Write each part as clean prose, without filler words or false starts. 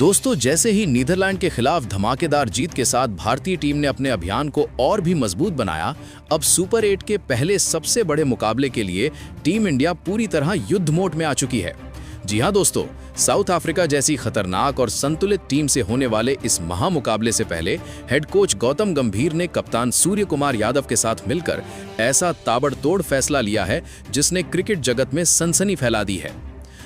दोस्तों, जैसे ही नीदरलैंड के खिलाफ धमाकेदार जीत के साथ भारतीय टीम ने अपने अभियान को और भी मजबूत बनाया, अब सुपर 8 के पहले सबसे बड़े मुकाबले के लिए टीम इंडिया पूरी तरह युद्ध मोड में आ चुकी है। जी हां दोस्तों, साउथ अफ्रीका जैसी खतरनाक और संतुलित टीम से होने वाले इस महामुकाबले से पहले हेड कोच गौतम गंभीर ने कप्तान सूर्य कुमार यादव के साथ मिलकर ऐसा ताबड़तोड़ फैसला लिया है जिसने क्रिकेट जगत में सनसनी फैला दी है।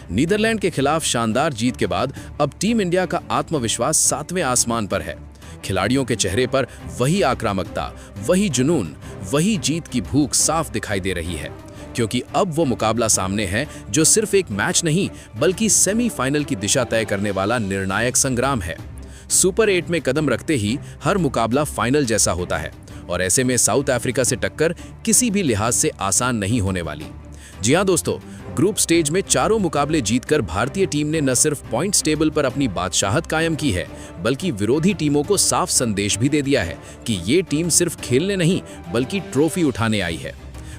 नीदरलैंड के खिलाफ शानदार जीत के बाद अब टीम इंडिया का आत्मविश्वास 7वें आसमान पर है। खिलाड़ियों के चेहरे पर वही आक्रामकता, वही जुनून, वही जीत की भूख साफ दिखाई दे रही है, क्योंकि अब वो मुकाबला सामने है जो सिर्फ एक मैच नहीं बल्कि सेमीफाइनल की दिशा तय करने वाला निर्णायक संग्राम है। सुपर 8 में कदम रखते ही हर मुकाबला फाइनल जैसा होता है और ऐसे में साउथ अफ्रीका से टक्कर किसी भी लिहाज से आसान नहीं होने वाली। जी हां दोस्तों, ग्रुप स्टेज में चारों मुकाबले जीतकर भारतीय टीम ने न सिर्फ पॉइंट्स टेबल पर अपनी बादशाहत कायम की है, बल्कि विरोधी टीमों को साफ संदेश भी दे दिया है कि ये टीम सिर्फ खेलने नहीं बल्कि ट्रॉफी उठाने आई है।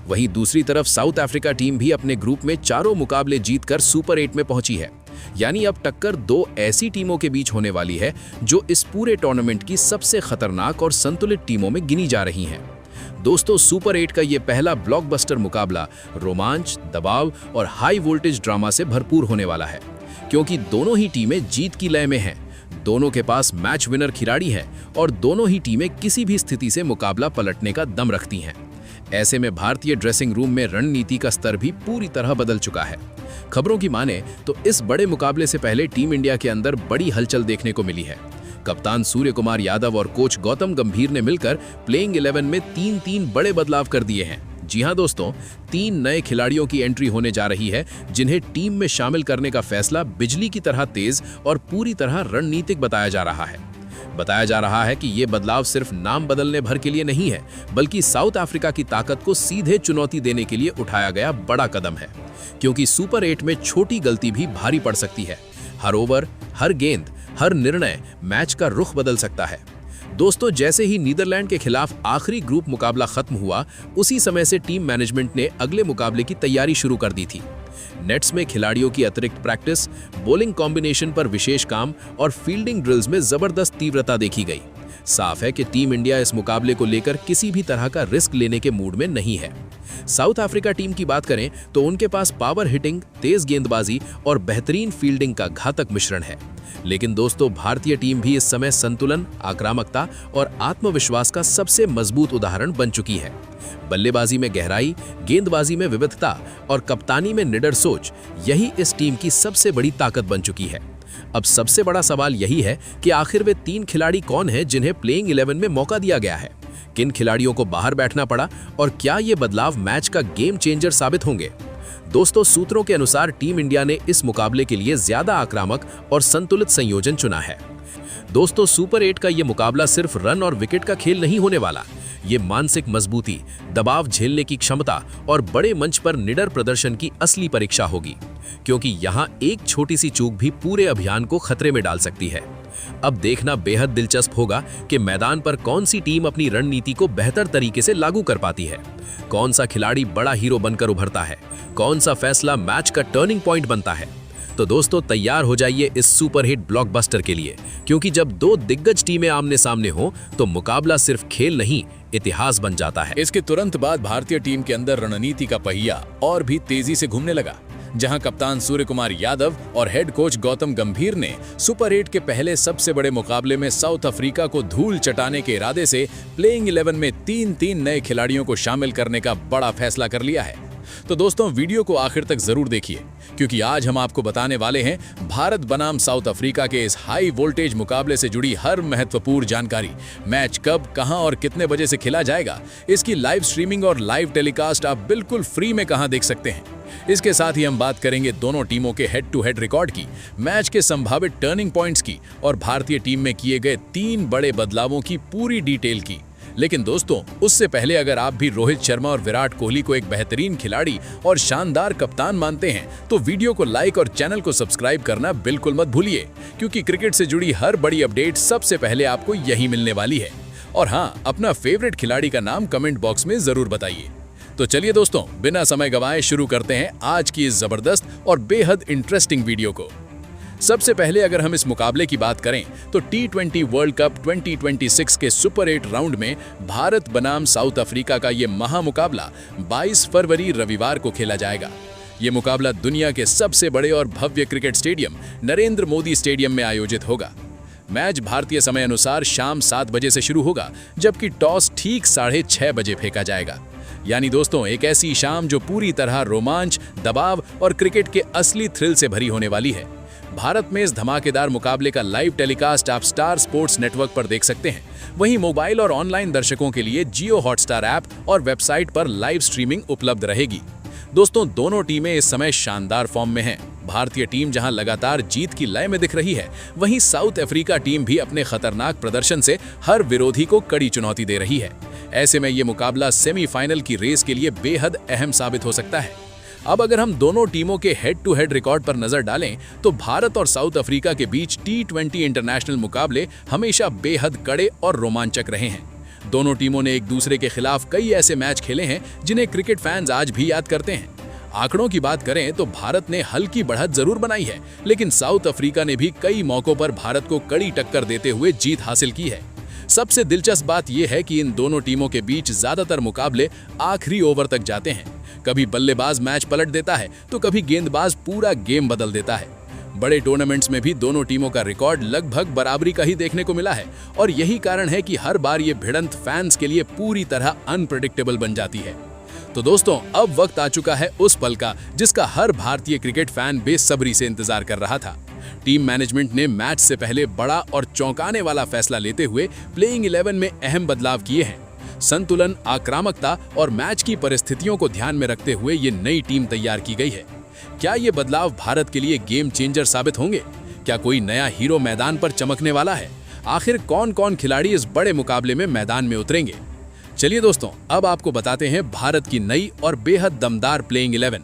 वहीं दूसरी तरफ साउथ अफ्रीका टीम भी अपने ग्रुप में चारों मुकाबले जीतकर सुपर 8 में पहुंची है। यानी अब टक्कर दो ऐसी टीमों के बीच होने वाली है जो इस पूरे टूर्नामेंट की सबसे खतरनाक और संतुलित टीमों में गिनी जा रही हैं। दोस्तों, सुपर 8 का ये पहला ब्लॉकबस्टर मुकाबला रोमांच, दबाव और हाई वोल्टेज ड्रामा से भरपूर होने वाला है, क्योंकि दोनों ही टीमें जीत की लय में हैं, दोनों के पास मैच विनर खिलाड़ी हैं और दोनों ही टीमें किसी भी स्थिति से मुकाबला पलटने का दम रखती हैं। ऐसे में भारतीय ड्रेसिंग रूम में रणनीति का स्तर भी पूरी तरह बदल चुका है। खबरों की माने तो इस बड़े मुकाबले से पहले टीम इंडिया के अंदर बड़ी हलचल देखने को मिली है। कप्तान सूर्य कुमार यादव और कोच गौतम गंभीर ने मिलकर प्लेइंग 11 में तीन बड़े बदलाव कर दिए हैं। जी हां दोस्तों, 3 नए खिलाड़ियों की एंट्री होने जा रही है जिन्हें टीम में शामिल करने का फैसला बिजली की तरह तेज और पूरी तरह रणनीतिक बताया जा रहा है। बताया जा रहा है कि ये बदलाव सिर्फ नाम बदलने भर के लिए नहीं है, बल्कि साउथ अफ्रीका की ताकत को सीधे चुनौती देने के लिए उठाया गया बड़ा कदम है, क्योंकि सुपर 8 में छोटी गलती भी भारी पड़ सकती है। हर ओवर, हर गेंद, हर निर्णय मैच का रुख बदल सकता है। दोस्तों, जैसे ही नीदरलैंड के खिलाफ आखिरी ग्रुप मुकाबला खत्म हुआ, उसी समय से टीम मैनेजमेंट ने अगले मुकाबले की तैयारी शुरू कर दी थी। नेट्स में खिलाड़ियों की अतिरिक्त प्रैक्टिस, बॉलिंग कॉम्बिनेशन पर विशेष काम और फील्डिंग ड्रिल्स में जबरदस्त तीव्रता देखी गई। साफ है कि टीम इंडिया इस मुकाबले को लेकर किसी भी तरह का रिस्क लेने के मूड में नहीं है। साउथ अफ्रीका टीम की बात करें तो उनके पास पावर हिटिंग, तेज गेंदबाजी और बेहतरीन फील्डिंग का घातक मिश्रण है। लेकिन दोस्तों, भारतीय टीम भी इस समय संतुलन, आक्रामकता और आत्मविश्वास का सबसे मजबूत उदाहरण बन चुकी है। बल्लेबाजी में गहराई, गेंदबाजी में विविधता और कप्तानी में निडर सोच, यही इस टीम की सबसे बड़ी ताकत बन चुकी है। अब सबसे बड़ा सवाल यही है कि आखिर वे 3 खिलाड़ी कौन हैं जिन्हें प्लेइंग 11 में मौका दिया गया है। किन खिलाड़ियों को बाहर बैठना पड़ा और क्या ये बदलाव मैच का गेम चेंजर साबित होंगे? दोस्तों, सूत्रों के अनुसार टीम इंडिया ने इस मुकाबले के लिए ज्यादा आक्रामक और संतुलित संयोजन चुना है। दोस्तों, सुपर 8 का ये मुकाबला सिर्फ रन और विकेट का खेल नहीं होने वाला। ये मानसिक मजबूती, दबाव झेलने की क्षमता और बड़े मंच पर निडर प्रदर्शन की असली परीक्षा होगी, क्योंकि यहाँ एक छोटी सी चूक भी पूरे अभियान को खतरे में डाल सकती है। अब देखना बेहद दिलचस्प होगा कि मैदान पर कौन सी टीम अपनी रणनीति को बेहतर तरीके से लागू कर पाती है, कौन सा खिलाड़ी बड़ा हीरो बनकर उभरता है, कौन सा फैसला मैच का टर्निंग पॉइंट बनता है। तो दोस्तों, तैयार हो जाइए इस सुपर हिट ब्लॉकबस्टर के लिए, क्योंकि जब 2 दिग्गज टीमें आमने सामने हो तो मुकाबला सिर्फ खेल नहीं, इतिहास बन जाता है। इसके तुरंत बाद भारतीय टीम के अंदर रणनीति का पहिया और भी तेजी से घूमने लगा, जहां कप्तान सूर्य कुमार यादव और हेड कोच गौतम गंभीर ने सुपर 8 के पहले सबसे बड़े मुकाबले में साउथ अफ्रीका को धूल चटाने के इरादे से प्लेइंग 11 में 3 नए खिलाड़ियों को शामिल करने का बड़ा फैसला कर लिया है। तो दोस्तों, वीडियो को आखिर तक जरूर देखिए, क्योंकि आज हम आपको बताने वाले हैं भारत बनाम साउथ अफ्रीका के इस हाई वोल्टेज मुकाबले से जुड़ी हर महत्वपूर्ण जानकारी। मैच कब, कहां और कितने बजे से खेला जाएगा, इसकी लाइव स्ट्रीमिंग और लाइव टेलीकास्ट आप बिल्कुल फ्री में कहां देख सकते हैं। इसके साथ ही हम बात करेंगे दोनों टीमों के हेड टू हेड रिकॉर्ड की, मैच के संभावित टर्निंग पॉइंट्स की और भारतीय टीम में किए गए 3 बड़े बदलावों की पूरी डिटेल की। लेकिन दोस्तों, उससे पहले अगर आप भी रोहित शर्मा और विराट कोहली को एक बेहतरीन खिलाड़ी और शानदार कप्तान मानते हैं, तो वीडियो को लाइक और चैनल को सब्सक्राइब करना बिल्कुल मत भूलिए, क्योंकि क्रिकेट से जुड़ी हर बड़ी अपडेट सबसे पहले आपको यही मिलने वाली है। और हाँ, अपना फेवरेट खिलाड़ी का नाम कमेंट बॉक्स में जरूर बताइए। तो चलिए दोस्तों, बिना समय गंवाए शुरू करते हैं आज की इस जबरदस्त और बेहद इंटरेस्टिंग वीडियो को। सबसे पहले अगर हम इस मुकाबले की बात करें तो T20 वर्ल्ड कप 2026 के सुपर 8 राउंड में भारत बनाम साउथ अफ्रीका का ये महामुकाबला 22 फरवरी रविवार को खेला जाएगा। ये मुकाबला दुनिया के सबसे बड़े और भव्य cricket stadium Narendra Modi stadium में आयोजित होगा। मैच भारतीय समय अनुसार शाम 7 बजे से शुरू होगा, जबकि टॉस ठीक 6:30 बजे फेंका जाएगा। यानी दोस्तों, एक ऐसी शाम जो पूरी तरह रोमांच, दबाव और क्रिकेट के असली थ्रिल से भरी होने वाली है। भारत में इस धमाकेदार मुकाबले का लाइव टेलीकास्ट आप स्टार स्पोर्ट्स नेटवर्क पर देख सकते हैं। वहीं मोबाइल और ऑनलाइन दर्शकों के लिए जियो हॉटस्टार ऐप और वेबसाइट पर लाइव स्ट्रीमिंग उपलब्ध रहेगी। दोस्तों, दोनों टीमें इस समय शानदार फॉर्म में हैं। भारतीय टीम जहां लगातार जीत की लय में दिख रही है, वहीं साउथ अफ्रीका टीम भी अपने खतरनाक प्रदर्शन से हर विरोधी को कड़ी चुनौती दे रही है। ऐसे में ये मुकाबला सेमीफाइनल की रेस के लिए बेहद अहम साबित हो सकता है। अब अगर हम दोनों टीमों के हेड टू हेड रिकॉर्ड पर नजर डालें तो भारत और साउथ अफ्रीका के बीच T20 इंटरनेशनल मुकाबले हमेशा बेहद कड़े और रोमांचक रहे हैं। दोनों टीमों ने एक दूसरे के खिलाफ कई ऐसे मैच खेले हैं जिन्हें क्रिकेट फैंस आज भी याद करते हैं। आंकड़ों की बात करें तो भारत ने हल्की बढ़त जरूर बनाई है, लेकिन साउथ अफ्रीका ने भी कई मौकों पर भारत को कड़ी टक्कर देते हुए जीत हासिल की है। सबसे दिलचस्प बात यह है कि इन दोनों टीमों के बीच ज्यादातर मुकाबले आखिरी ओवर तक जाते हैं। कभी बल्लेबाज मैच पलट देता है तो कभी गेंदबाज पूरा गेम बदल देता है। बड़े टूर्नामेंट्स में भी दोनों टीमों का रिकॉर्ड लगभग बराबरी का ही देखने को मिला है और यही कारण है कि हर बार ये भिड़ंत फैंस के लिए पूरी तरह अनप्रेडिक्टेबल बन जाती है। तो दोस्तों, अब वक्त आ चुका है उस पल का जिसका हर भारतीय क्रिकेट फैन बेसब्री से इंतजार कर रहा था। टीम मैनेजमेंट ने मैच से पहले बड़ा और चौंकाने वाला फैसला लेते हुए प्लेइंग 11 में अहम बदलाव किए हैं। संतुलन, आक्रामकता और मैच की परिस्थितियों को ध्यान में रखते हुए ये नई टीम तैयार की गई है। क्या ये बदलाव भारत के लिए गेम चेंजर साबित होंगे? क्या कोई नया हीरो मैदान पर चमकने वाला है? आखिर कौन-कौन खिलाड़ी इस बड़े मुकाबले में मैदान में उतरेंगे? चलिए दोस्तों, अब आपको बताते हैं भारत की नई और बेहद दमदार प्लेइंग 11।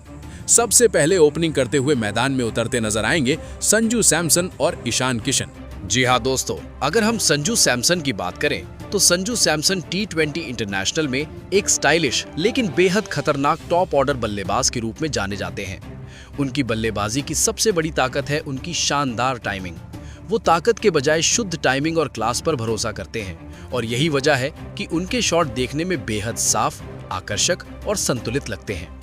सबसे पहले ओपनिंग करते हुए मैदान में उतरते नजर आएंगे संजू सैमसन और ईशान किशन। जी हाँ दोस्तों, अगर हम संजू सैमसन की बात करें तो संजू सैमसन T20 इंटरनेशनल में एक स्टाइलिश लेकिन बेहद खतरनाक टॉप ऑर्डर बल्लेबाज के रूप में जाने जाते हैं। उनकी बल्लेबाजी की सबसे बड़ी ताकत है उनकी शानदार टाइमिंग। वो ताकत के बजाय शुद्ध टाइमिंग और क्लास पर भरोसा करते हैं और यही वजह है कि उनके शॉट देखने में बेहद साफ, आकर्षक और संतुलित लगते हैं।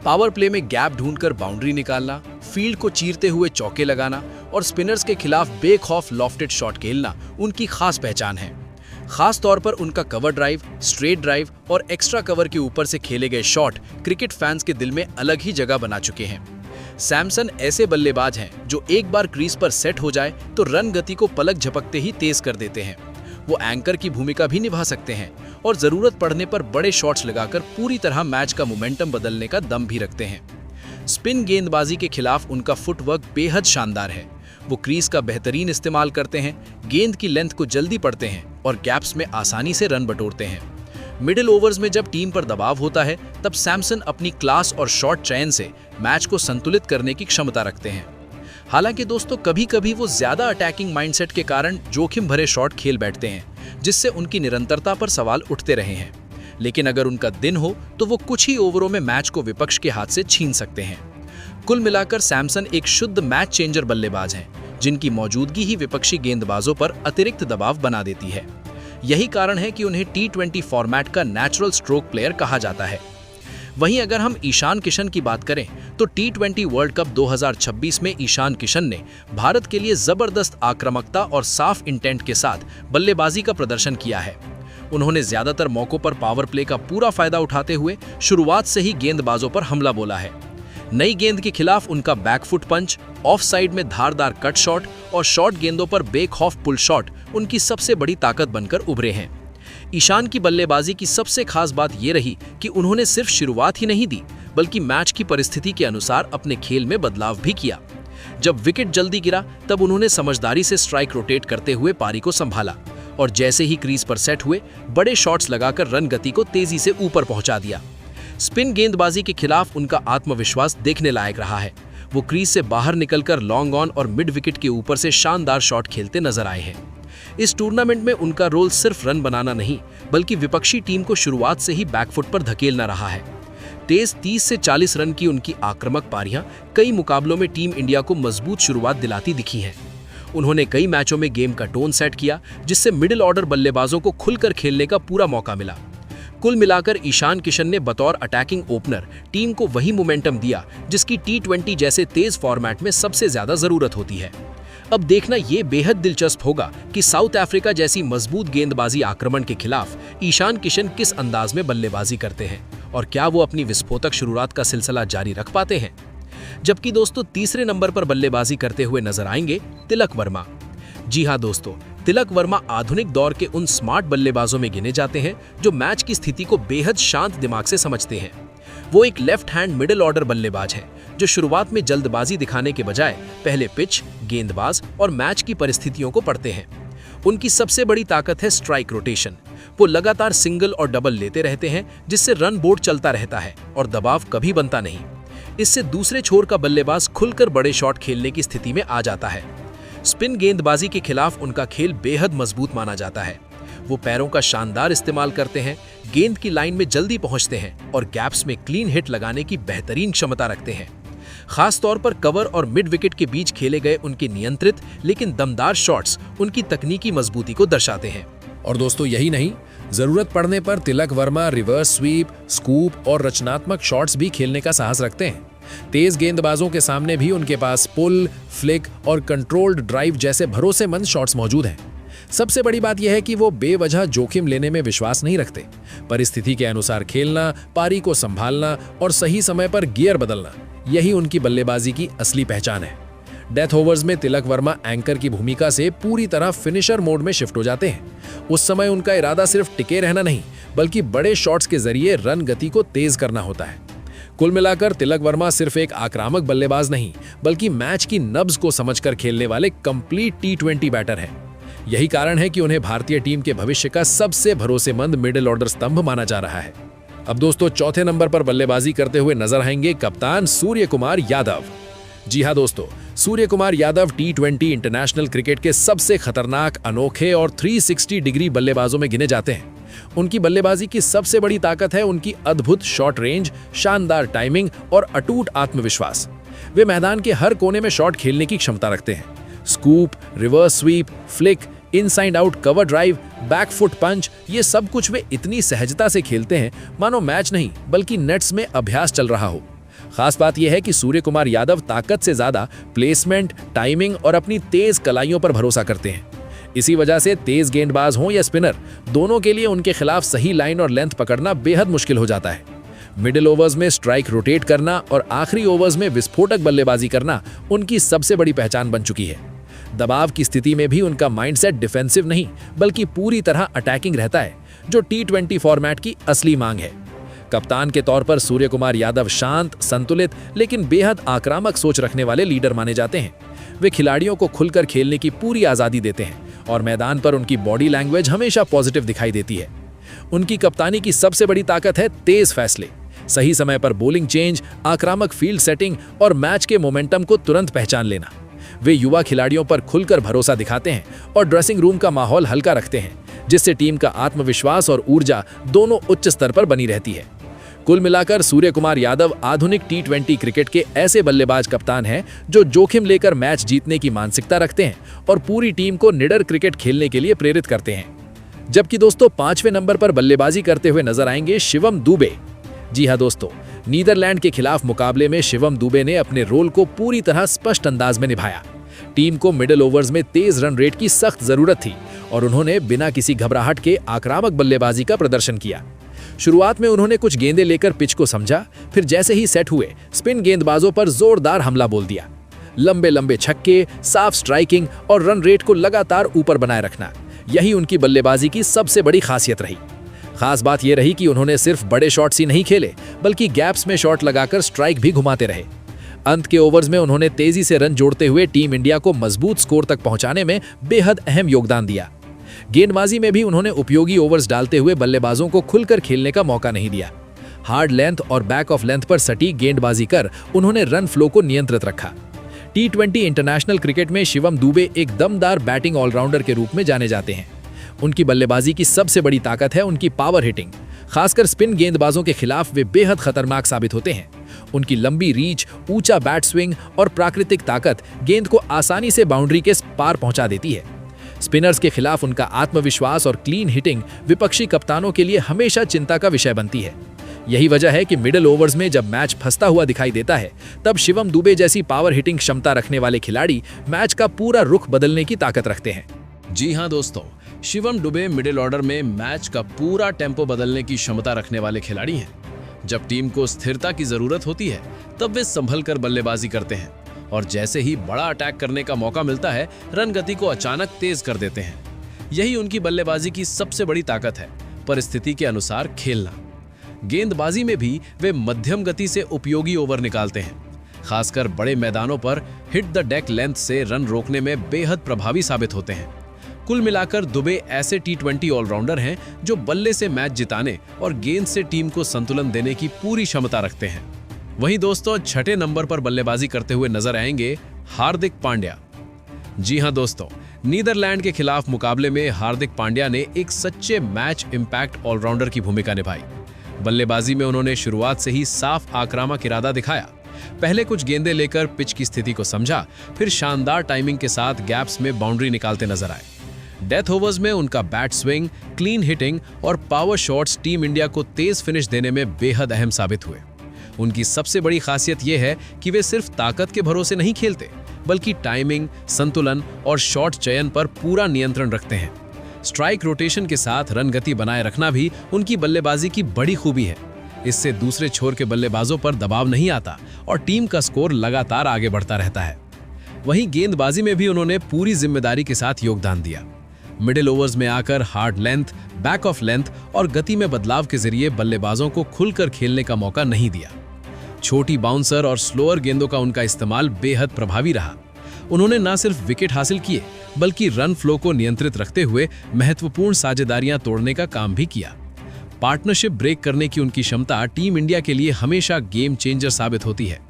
पावर प्ले में गैप ढूंढकर बाउंड्री निकालना, फील्ड को चीरते हुए चौके लगाना और स्पिनर्स के खिलाफ बेखौफ लॉफ्टेड शॉट खेलना उनकी खास पहचान है। खास तौर पर उनका कवर ड्राइव, स्ट्रेट ड्राइव और एक्स्ट्रा कवर के ऊपर से खेले गए शॉट क्रिकेट फैंस के दिल में अलग ही जगह बना चुके हैं। सैमसन ऐसे बल्लेबाज हैं जो एक बार क्रीज पर सेट हो जाए तो रन गति को पलक झपकते ही तेज कर देते हैं। वो एंकर की भूमिका भी निभा सकते हैं और जरूरत पड़ने पर बड़े शॉट्स लगाकर पूरी तरह मैच का मोमेंटम बदलने का दम भी रखते हैं। स्पिन गेंदबाजी के खिलाफ उनका फुटवर्क बेहद शानदार है। वो क्रीज का बेहतरीन इस्तेमाल करते हैं, गेंद की लेंथ को जल्दी पढ़ते हैं और गैप्स में आसानी से रन बटोरते हैं। मिडिल ओवर्स में जब टीम पर दबाव होता है तब सैमसन अपनी क्लास और शॉट चयन से मैच को संतुलित करने की क्षमता रखते हैं। हालांकि दोस्तों, कभी-कभी वो ज्यादा अटैकिंग माइंडसेट के कारण जोखिम भरे शॉट खेल बैठते हैं, जिससे उनकी निरंतरता पर सवाल उठते रहे हैं। लेकिन अगर उनका दिन हो तो वो कुछ ही ओवरों में मैच को विपक्ष के हाथ से छीन सकते हैं। कुल मिलाकर सैमसन एक शुद्ध मैच चेंजर बल्लेबाज हैं, जिनकी मौजूदगी ही विपक्षी गेंदबाजों पर अतिरिक्त दबाव बना देती है। यही कारण है कि उन्हें T20 फॉर्मेट का नेचुरल स्ट्रोक प्लेयर कहा जाता है। वहीं अगर हम ईशान किशन की बात करें तो T20 वर्ल्ड कप 2026 में ईशान किशन ने भारत के लिए जबरदस्त आक्रामकता और साफ इंटेंट के साथ बल्लेबाजी का प्रदर्शन किया है। उन्होंने ज्यादातर मौकों पर पावर प्ले का पूरा फायदा उठाते हुए शुरुआत से ही गेंदबाजों पर हमला बोला है। नई गेंद के खिलाफ उनका बैकफुट पंच, ऑफ साइड में धारदार कट शॉट और शॉर्ट गेंदों पर बेखौफ पुल शॉट उनकी सबसे बड़ी ताकत बनकर उभरे हैं। ईशान की बल्लेबाजी की सबसे खास बात यह रही कि उन्होंने सिर्फ शुरुआत ही नहीं दी, बल्कि मैच की परिस्थिति के अनुसार अपने खेल में बदलाव भी किया। जब विकेट जल्दी गिरा तब उन्होंने समझदारी से स्ट्राइक रोटेट करते हुए पारी को संभाला और जैसे ही क्रीज पर सेट हुए बड़े शॉट्स लगाकर रन गति को तेजी से ऊपर पहुंचा दिया। स्पिन गेंदबाजी के खिलाफ उनका आत्मविश्वास देखने लायक रहा है। वो क्रीज से बाहर निकलकर लॉन्ग ऑन और मिड विकेट के ऊपर से शानदार शॉट खेलते नजर आए हैं। इस टूर्नामेंट में उनका रोल सिर्फ रन बनाना नहीं, बल्कि विपक्षी टीम को शुरुआत से ही बैकफुट पर धकेलना रहा है। तेज 30 से 40 रन की उनकी आक्रामक पारियां कई मुकाबलों में टीम इंडिया को मजबूत शुरुआत दिलाती दिखी हैं। उन्होंने कई मैचों में गेम का टोन सेट किया, जिससे मिडिल ऑर्डर बल्लेबाजों को खुलकर खेलने का पूरा मौका मिला। कुल मिलाकर ईशान किशन ने बतौर अटैकिंग ओपनर टीम को वही मोमेंटम दिया जिसकी टी20 जैसे तेज फॉर्मेट में सबसे ज्यादा जरूरत होती है। अब देखना ये बेहद दिलचस्प होगा कि साउथ अफ्रीका जैसी मजबूत गेंदबाजी आक्रमण के खिलाफ ईशान किशन किस अंदाज में बल्लेबाजी करते हैं और क्या वो अपनी विस्फोटक शुरुआत का सिलसिला जारी रख पाते हैं। जबकि दोस्तों तीसरे नंबर पर बल्लेबाजी करते हुए नजर आएंगे तिलक वर्मा। जी हाँ दोस्तों, तिलक वर्मा आधुनिक दौर के उन स्मार्ट बल्लेबाजों में गिने जाते हैं जो मैच की स्थिति को बेहद शांत दिमाग से समझते हैं। वो एक लेफ्ट हैंड मिडिल ऑर्डर बल्लेबाज हैं जो शुरुआत में जल्दबाजी दिखाने के बजाय पहले पिच, गेंदबाज और मैच की परिस्थितियों को पढ़ते हैं। उनकी सबसे बड़ी ताकत है स्ट्राइक रोटेशन। वो लगातार सिंगल और डबल लेते रहते हैं, जिससे रन बोर्ड चलता रहता है और दबाव कभी बनता नहीं। इससे दूसरे छोर का बल्लेबाज खुलकर बड़े शॉट खेलने की स्थिति में आ जाता है। स्पिन गेंदबाजी के खिलाफ उनका खेल बेहद मजबूत माना जाता है। वो पैरों का शानदार इस्तेमाल करते हैं, गेंद की लाइन में जल्दी पहुंचते हैं और गैप्स में क्लीन हिट लगाने की बेहतरीन क्षमता रखते हैं। खास तौर पर कवर और मिड विकेट के बीच खेले गए उनके नियंत्रित लेकिन दमदार शॉट्स उनकी तकनीकी मजबूती को दर्शाते हैं। और दोस्तों यही नहीं, जरूरत पड़ने पर Tilak Varma reverse sweep, scoop और रचनात्मक शॉट्स भी खेलने का साहस रखते हैं। तेज गेंदबाजों के सामने भी उनके पास पुल, फ्लिक और कंट्रोल्ड ड्राइव जैसे भरोसेमंद शॉट्स मौजूद हैं। सबसे बड़ी बात यह है कि वो बेवजह जोखिम लेने में विश्वास नहीं रखते। परिस्थिति के अनुसार खेलना, पारी को संभालना और सही समय पर गियर बदलना, यही उनकी बल्लेबाजी की असली पहचान है। डेथ ओवर्स में तिलक वर्मा एंकर की भूमिका से पूरी तरह फिनिशर मोड में शिफ्ट हो जाते हैं। उस समय उनका इरादा सिर्फ टिके रहना नहीं, बल्कि बड़े शॉट्स के जरिए रन गति को तेज करना होता है। कुल मिलाकर तिलक वर्मा सिर्फ एक आक्रामक बल्लेबाज नहीं, बल्कि मैच की नब्ज को समझकर खेलने वाले कंप्लीट टी20 बैटर हैं। यही कारण है कि उन्हें भारतीय टीम के भविष्य का सबसे भरोसेमंद मिडिल ऑर्डर स्तंभ माना जा रहा है। अब दोस्तों चौथे नंबर पर बल्लेबाजी करते हुए नजर आएंगे कप्तान सूर्य कुमार यादव। जी हाँ दोस्तों, सूर्य कुमार यादव टी20 इंटरनेशनल क्रिकेट के सबसे खतरनाक, अनोखे और 360 डिग्री बल्लेबाजों में गिने जाते हैं। उनकी बल्लेबाजी की सबसे बड़ी ताकत है उनकी अद्भुत शॉट रेंज, शानदार टाइमिंग और अटूट आत्मविश्वास। वे मैदान के हर कोने में शॉट खेलने की क्षमता रखते हैं। Scoop, reverse sweep, flick, inside out cover drive, back foot punch, ये सब कुछ वे इतनी सहजता से खेलते हैं मानो मैच नहीं बल्कि नेट्स में अभ्यास चल रहा हो। खास बात यह है कि सूर्य कुमार यादव ताकत से ज्यादा प्लेसमेंट, टाइमिंग और अपनी तेज कलाइयों पर भरोसा करते हैं। इसी वजह से तेज गेंदबाज हों या स्पिनर, दोनों के लिए उनके खिलाफ सही लाइन और लेंथ पकड़ना बेहद मुश्किल हो जाता है। मिडिल ओवर्स में स्ट्राइक रोटेट करना और आखिरी ओवर्स में विस्फोटक बल्लेबाजी करना उनकी सबसे बड़ी पहचान बन चुकी है। दबाव की स्थिति में भी उनका माइंडसेट डिफेंसिव नहीं बल्कि पूरी तरह अटैकिंग रहता है, जो टी20 फॉर्मेट की असली मांग है। कप्तान के तौर पर सूर्य कुमार यादव शांत, संतुलित लेकिन बेहद आक्रामक सोच रखने वाले लीडर माने जाते हैं। वे खिलाड़ियों को खुलकर खेलने की पूरी आजादी देते हैं और मैदान पर उनकी बॉडी लैंग्वेज हमेशा पॉजिटिव दिखाई देती है। उनकी कप्तानी की सबसे बड़ी ताकत है तेज फैसले, सही समय पर बॉलिंग चेंज, आक्रामक फील्ड सेटिंग और मैच के मोमेंटम को तुरंत पहचान लेना। वे युवा खिलाड़ियों पर खुलकर भरोसा दिखाते हैं और ड्रेसिंग रूम का माहौल हल्का रखते हैं, जिससे टीम का आत्मविश्वास और ऊर्जा दोनों उच्च स्तर पर बनी रहती है। कुल मिलाकर सूर्य कुमार यादव आधुनिक टी20 क्रिकेट के ऐसे बल्लेबाज कप्तान हैं जो जोखिम लेकर मैच जीतने की मानसिकता रखते हैं और पूरी टीम को निडर क्रिकेट खेलने के लिए प्रेरित करते हैं। जबकि दोस्तों 5वें नंबर पर बल्लेबाजी करते हुए नजर आएंगे शिवम दुबे। जी हाँ दोस्तों, नीदरलैंड के खिलाफ मुकाबले में शिवम दुबे ने अपने रोल को पूरी तरह स्पष्ट अंदाज में निभाया। टीम को मिडिल ओवर्स में तेज रन रेट की सख्त जरूरत थी और उन्होंने बिना किसी घबराहट के आक्रामक बल्लेबाजी का प्रदर्शन किया। शुरुआत में उन्होंने कुछ गेंदें लेकर पिच को समझा, फिर जैसे ही सेट हुए स्पिन गेंदबाजों पर जोरदार हमला बोल दिया। लंबे लंबे छक्के, साफ स्ट्राइकिंग और रन रेट को लगातार ऊपर बनाए रखना, यही उनकी बल्लेबाजी की सबसे बड़ी खासियत रही। खास बात यह रही कि उन्होंने सिर्फ बड़े शॉट्स ही नहीं खेले बल्कि गैप्स में शॉट लगाकर स्ट्राइक भी घुमाते रहे। अंत के ओवर्स में उन्होंने तेजी से रन जोड़ते हुए टीम इंडिया को मजबूत स्कोर तक पहुंचाने में बेहद अहम योगदान दिया। गेंदबाजी में भी उन्होंने उपयोगी ओवर्स डालते हुए बल्लेबाजों को खुलकर खेलने का मौका नहीं दिया। हार्ड लेंथ और बैक ऑफ लेंथ पर सटीक गेंदबाजी कर उन्होंने रन फ्लो को नियंत्रित रखा। टी20 इंटरनेशनल क्रिकेट में शिवम दुबे एक दमदार बैटिंग ऑलराउंडर के रूप में जाने जाते हैं। उनकी बल्लेबाजी की सबसे बड़ी ताकत है उनकी पावर हिटिंग। खासकर स्पिन गेंदबाजों के खिलाफ वे बेहद खतरनाक साबित होते हैं। उनकी लंबी रीच, ऊंचा बैट स्विंग और प्राकृतिक ताकत गेंद को आसानी से बाउंड्री के पार पहुंचा देती है। स्पिनर्स के खिलाफ उनका आत्मविश्वास और क्लीन हिटिंग विपक्षी कप्तानों के लिए हमेशा चिंता का विषय बनती है। यही वजह है कि मिडिल ओवर्स में जब मैच फंसता हुआ दिखाई देता है, तब शिवम दुबे जैसी पावर हिटिंग क्षमता रखने वाले खिलाड़ी मैच का पूरा रुख बदलने की ताकत रखते हैं। जी हां दोस्तों, शिवम दुबे मिडिल ऑर्डर में मैच का पूरा टेम्पो बदलने की क्षमता रखने वाले खिलाड़ी हैं। जब टीम को स्थिरता की जरूरत होती है, तब वे संभल कर बल्लेबाजी करते हैं और जैसे ही बड़ा अटैक करने का मौका मिलता है, रन गति को अचानक तेज कर देते हैं। यही उनकी बल्लेबाजी की सबसे बड़ी ताकत है, परिस्थिति के अनुसार खेलना। गेंदबाजी में भी वे मध्यम गति से उपयोगी ओवर निकालते हैं। खासकर बड़े मैदानों पर हिट द डेक लेंथ से रन रोकने में बेहद प्रभावी साबित होते हैं। कुल मिलाकर दुबे ऐसे टी20 ऑलराउंडर हैं जो बल्ले से मैच जिताने और गेंद से टीम को संतुलन देने की पूरी क्षमता रखते हैं। वहीं दोस्तों, छठे नंबर पर बल्लेबाजी करते हुए नजर आएंगे हार्दिक पांड्या। जी हां दोस्तों, नीदरलैंड के खिलाफ मुकाबले में हार्दिक पांड्या ने एक सच्चे मैच इंपैक्ट ऑलराउंडर की भूमिका निभाई। बल्लेबाजी में उन्होंने शुरुआत से ही साफ आक्रामक इरादा दिखाया। पहले कुछ गेंदें लेकर पिच की स्थिति को समझा, फिर शानदार टाइमिंग के साथ गैप्स में बाउंड्री निकालते नजर आए। डेथ ओवर्स में उनका बैट स्विंग, क्लीन हिटिंग और पावर शॉट्स टीम इंडिया को तेज फिनिश देने में बेहद अहम साबित हुए। उनकी सबसे बड़ी खासियत यह है कि वे सिर्फ ताकत के भरोसे नहीं खेलते, बल्कि टाइमिंग, संतुलन और शॉट चयन पर पूरा नियंत्रण रखते हैं। स्ट्राइक रोटेशन के साथ रन गति बनाए रखना भी उनकी बल्लेबाजी की बड़ी खूबी है। इससे दूसरे छोर के बल्लेबाजों पर दबाव नहीं आता और टीम का स्कोर लगातार आगे बढ़ता रहता है। वहीं गेंदबाजी में भी उन्होंने पूरी जिम्मेदारी के साथ योगदान दिया। मिडिल ओवर्स में आकर hard length, back of length और गति में बदलाव के जरिए बल्लेबाजों को खुलकर खेलने का मौका नहीं दिया। छोटी बाउंसर और स्लोअर गेंदों का उनका इस्तेमाल बेहद प्रभावी रहा। उन्होंने न सिर्फ विकेट हासिल किए, बल्कि रन फ्लो को नियंत्रित रखते हुए महत्वपूर्ण साझेदारियां तोड़ने का काम भी किया। पार्टनरशिप ब्रेक करने की उनकी क्षमता टीम इंडिया के लिए हमेशा गेम चेंजर साबित होती है।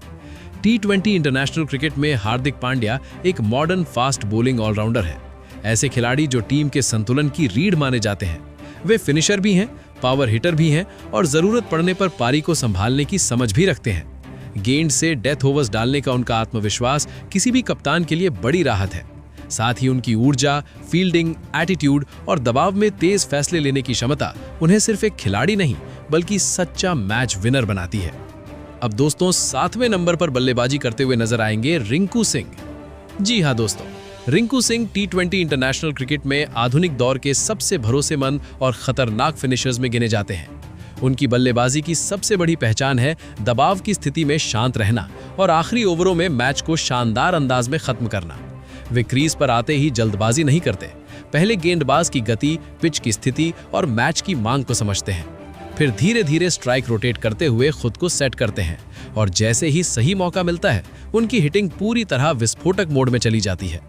टी20 इंटरनेशनल क्रिकेट में हार्दिक पांड्या एक मॉडर्न फास्ट बॉलिंग ऑलराउंडर है। ऐसे खिलाड़ी जो टीम के संतुलन की रीढ़ माने जाते हैं। वे फिनिशर भी हैं, पावर हिटर भी हैं और जरूरत पड़ने पर पारी को संभालने की समझ भी रखते हैं। गेंद से डेथ ओवर्स डालने का उनका आत्मविश्वास किसी भी कप्तान के लिए बड़ी राहत है। साथ ही उनकी ऊर्जा, फील्डिंग, एटीट्यूड और दबाव में तेज फैसले लेने की क्षमता उन्हें सिर्फ एक खिलाड़ी नहीं, बल्कि सच्चा मैच विनर बनाती है। अब दोस्तों, 7वें नंबर पर बल्लेबाजी करते हुए नजर आएंगे रिंकू सिंह। जी हाँ दोस्तों, रिंकू सिंह टी20 इंटरनेशनल क्रिकेट में आधुनिक दौर के सबसे भरोसेमंद और खतरनाक फिनिशर्स में गिने जाते हैं। उनकी बल्लेबाजी की सबसे बड़ी पहचान है दबाव की स्थिति में शांत रहना और आखिरी ओवरों में मैच को शानदार अंदाज में खत्म करना। वे क्रीज पर आते ही जल्दबाजी नहीं करते। पहले गेंदबाज की गति, पिच की स्थिति और मैच की मांग को समझते हैं। फिर धीरे धीरे स्ट्राइक रोटेट करते हुए खुद को सेट करते हैं और जैसे ही सही मौका मिलता है, उनकी हिटिंग पूरी तरह विस्फोटक मोड में चली जाती है।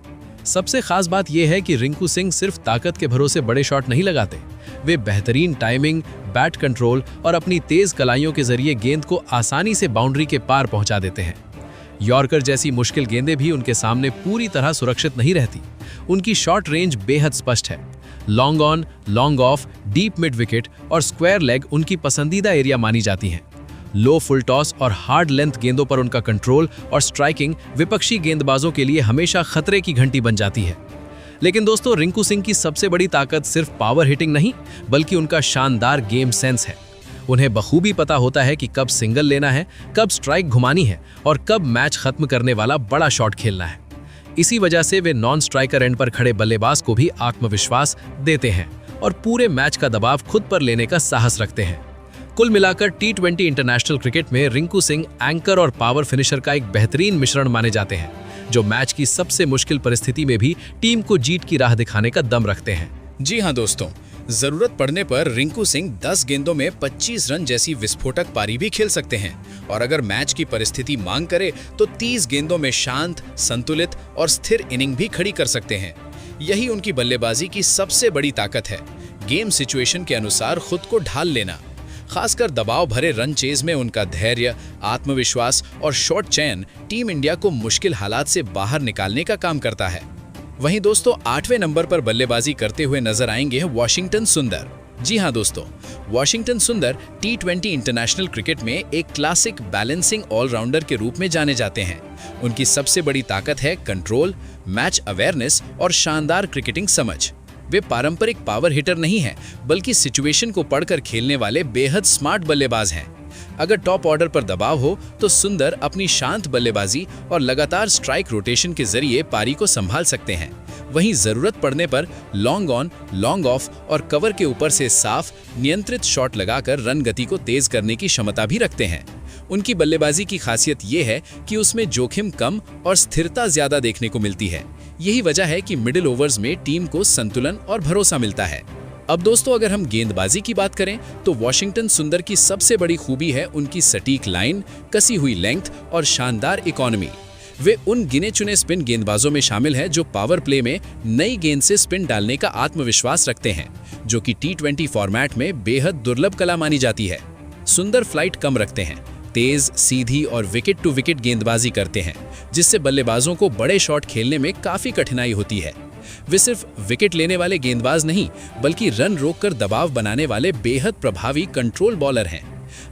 सबसे खास बात यह है कि रिंकू सिंह सिर्फ ताकत के भरोसे बड़े शॉट नहीं लगाते। वे बेहतरीन टाइमिंग, बैट कंट्रोल और अपनी तेज कलाइयों के जरिए गेंद को आसानी से बाउंड्री के पार पहुंचा देते हैं। यॉर्कर जैसी मुश्किल गेंदें भी उनके सामने पूरी तरह सुरक्षित नहीं रहती। उनकी शॉट रेंज बेहद स्पष्ट है। Long on, long off, deep mid wicket और स्क्वायर लेग उनकी पसंदीदा एरिया मानी जाती हैं। लो फुल टॉस और हार्ड लेंथ गेंदों पर उनका कंट्रोल और स्ट्राइकिंग विपक्षी गेंदबाजों के लिए हमेशा खतरे की घंटी बन जाती है। लेकिन दोस्तों, रिंकू सिंह की सबसे बड़ी ताकत सिर्फ पावर हिटिंग नहीं, बल्कि उनका शानदार गेम सेंस है। उन्हें बखूबी पता होता है कि कब सिंगल लेना है, कब स्ट्राइक घुमानी है और कब मैच खत्म करने वाला बड़ा शॉट खेलना है। इसी वजह से वे नॉन स्ट्राइकर एंड पर खड़े बल्लेबाज को भी आत्मविश्वास देते हैं और पूरे मैच का दबाव खुद पर लेने का साहस रखते हैं। कुल मिलाकर टी20 इंटरनेशनल क्रिकेट में रिंकू सिंह एंकर और पावर फिनिशर का एक बेहतरीन मिश्रण माने जाते हैं, जो मैच की सबसे मुश्किल परिस्थिति में भी टीम को जीत की राह दिखाने का दम रखते हैं। जी हाँ दोस्तों, जरूरत पड़ने पर रिंकू सिंह 10 गेंदों में 25 रन जैसी विस्फोटक पारी भी खेल सकते हैं और अगर मैच की परिस्थिति मांग करे तो 30 गेंदों में शांत, संतुलित और स्थिर इनिंग भी खड़ी कर सकते हैं। यही उनकी बल्लेबाजी की सबसे बड़ी ताकत है, गेम सिचुएशन के अनुसार खुद को ढाल लेना। खासकर दबाव भरे रन चेज में उनका धैर्य, आत्मविश्वास और शॉट चयन टीम इंडिया को मुश्किल हालात से बाहर निकालने का काम करता है। वहीं दोस्तों, 8वें नंबर पर बल्लेबाजी करते हुए नजर आएंगे वाशिंगटन सुंदर। जी हाँ दोस्तों, वॉशिंगटन सुंदर T20 इंटरनेशनल क्रिकेट में एक क्लासिक बैलेंसिंग ऑलराउंडर के रूप में जाने जाते हैं। उनकी सबसे बड़ी ताकत है कंट्रोल, मैच अवेयरनेस और शानदार क्रिकेटिंग समझ। वे पारंपरिक पावर हिटर नहीं हैं, बल्कि सिचुएशन को पढ़कर खेलने वाले बेहद स्मार्ट बल्लेबाज हैं। अगर टॉप ऑर्डर पर दबाव हो तो सुंदर अपनी शांत बल्लेबाजी और लगातार स्ट्राइक रोटेशन के जरिए पारी को संभाल सकते हैं। वहीं जरूरत पड़ने पर लॉन्ग ऑन, लॉन्ग ऑफ और कवर के ऊपर से साफ, नियंत्रित शॉट लगाकर रन गति को तेज करने की क्षमता भी रखते हैं। उनकी बल्लेबाजी की खासियत ये है कि उसमें जोखिम कम और स्थिरता ज्यादा देखने को मिलती है। यही वजह है कि मिडिल ओवर्स में टीम को संतुलन और भरोसा मिलता है। अब दोस्तों, अगर हम गेंदबाजी की बात करें तो वॉशिंगटन सुंदर की सबसे बड़ी खूबी है उनकी सटीक लाइन, कसी हुई लेंथ और शानदार इकोनॉमी। वे उन गिने चुने स्पिन गेंदबाजों में शामिल हैं जो पावर प्ले में नई गेंद से स्पिन डालने का आत्मविश्वास रखते हैं, जो कि T20 फॉर्मेट में बेहद दुर्लभ कला मानी जाती है। सुंदर फ्लाइट कम रखते हैं, तेज, सीधी और विकेट टू विकेट गेंदबाजी करते हैं, जिससे बल्लेबाजों को बड़े शॉट खेलने में काफी कठिनाई होती है। वे सिर्फ विकेट लेने वाले गेंदबाज नहीं, बल्कि रन रोककर दबाव बनाने वाले बेहद प्रभावी कंट्रोल बॉलर हैं।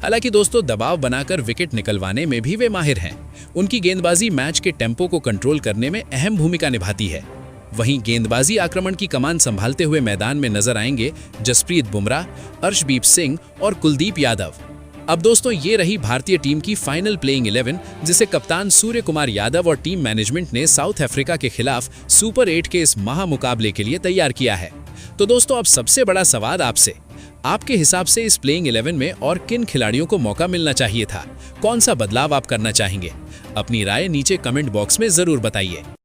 हालांकि दोस्तों, दबाव बनाकर विकेट निकलवाने में भी वे माहिर हैं। उनकी गेंदबाजी मैच के टेम्पो को कंट्रोल करने में अहम भूमिका निभाती है। वहीं गेंदबाजी आक्रमण की कमान संभालते हुए मैदान में नजर आएंगे जसप्रीत बुमराह, अर्शदीप सिंह और कुलदीप यादव। अब दोस्तों, ये रही भारतीय टीम की फाइनल प्लेइंग 11, जिसे कप्तान सूर्य कुमार यादव और टीम मैनेजमेंट ने साउथ अफ्रीका के खिलाफ सुपर 8 के इस महामुकाबले के लिए तैयार किया है। तो दोस्तों, अब सबसे बड़ा सवाल आपसे, आपके हिसाब से इस प्लेइंग 11 में और किन खिलाड़ियों को मौका मिलना चाहिए था? कौन सा बदलाव आप करना चाहेंगे? अपनी राय नीचे कमेंट बॉक्स में जरूर बताइए।